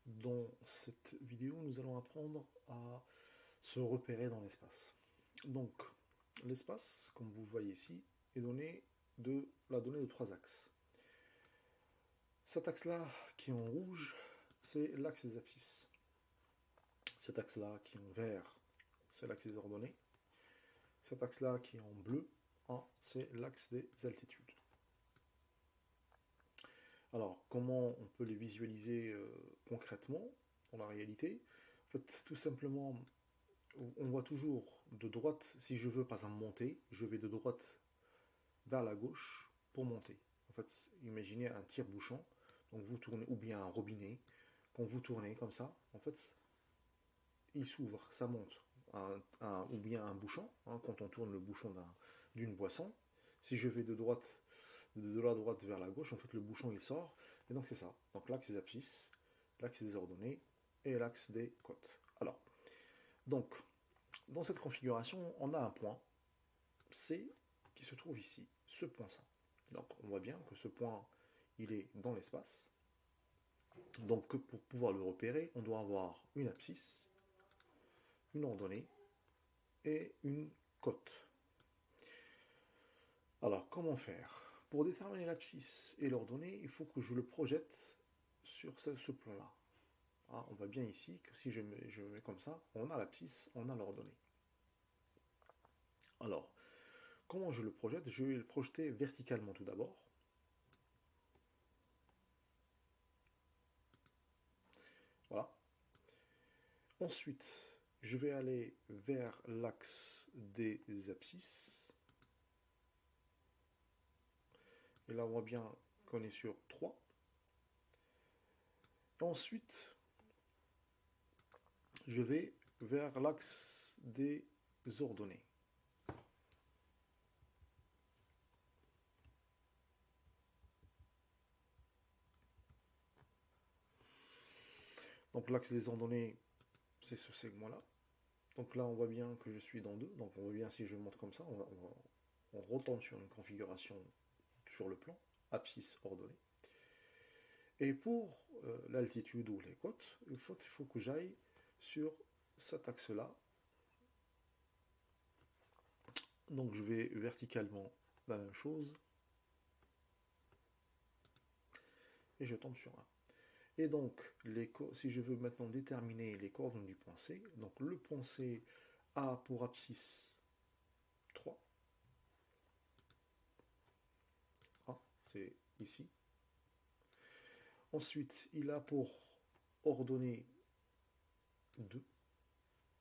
Dans cette vidéo, nous allons apprendre à se repérer dans l'espace. Donc, l'espace, comme vous le voyez ici, est donné de la donnée de trois axes. Cet axe-là, qui est en rouge, c'est l'axe des abscisses. Cet axe-là, qui est en vert, c'est l'axe des ordonnées. Cet axe-là, qui est en bleu, c'est l'axe des altitudes. Alors, comment on peut les visualiser concrètement, dans la réalité? En fait, tout simplement, on voit toujours de droite, si je veux par exemple monter, je vais de droite vers la gauche pour monter. En fait, imaginez un tire-bouchon, donc vous tournez, ou bien un robinet, quand vous tournez comme ça, en fait, il s'ouvre, ça monte. Ou bien un bouchon, quand on tourne le bouchon d'une boisson, si je vais de la droite vers la gauche, en fait le bouchon il sort, et donc c'est ça. Donc l'axe des abscisses, l'axe des ordonnées et l'axe des côtes. Alors, donc, dans cette configuration, on a un point C qui se trouve ici, ce point-là. Donc on voit bien que ce point, il est dans l'espace. Donc pour pouvoir le repérer, on doit avoir une abscisse, une ordonnée et une côte. Alors comment faire? Pour déterminer l'abscisse et l'ordonnée, il faut que je le projette sur ce plan-là. On voit bien ici que si je me mets comme ça, on a l'abscisse, on a l'ordonnée. Alors, comment je le projette? Je vais le projeter verticalement tout d'abord. Voilà. Ensuite, je vais aller vers l'axe des abscisses. Et là, on voit bien qu'on est sur 3. Ensuite, je vais vers l'axe des ordonnées. Donc l'axe des ordonnées, c'est ce segment-là. Donc là, on voit bien que je suis dans 2. Donc on voit bien si je monte comme ça, on retombe sur une configuration sur le plan, abscisse ordonnée. Et pour l'altitude ou les côtes, il faut que j'aille sur cet axe-là. Donc je vais verticalement la même chose. Et je tombe sur 1. Et donc, si je veux maintenant déterminer les coordonnées du point C, donc le point C a pour abscisse 3. C'est ici. Ensuite, il a pour ordonnée 2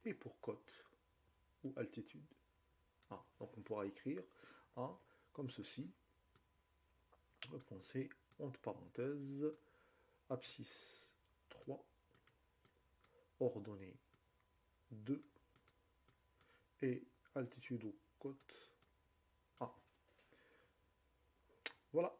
et pour côte ou altitude 1. Donc on pourra écrire 1 comme ceci. Le point C, entre parenthèses, abscisse 3, ordonnée 2 et altitude ou côte 1. Voilà.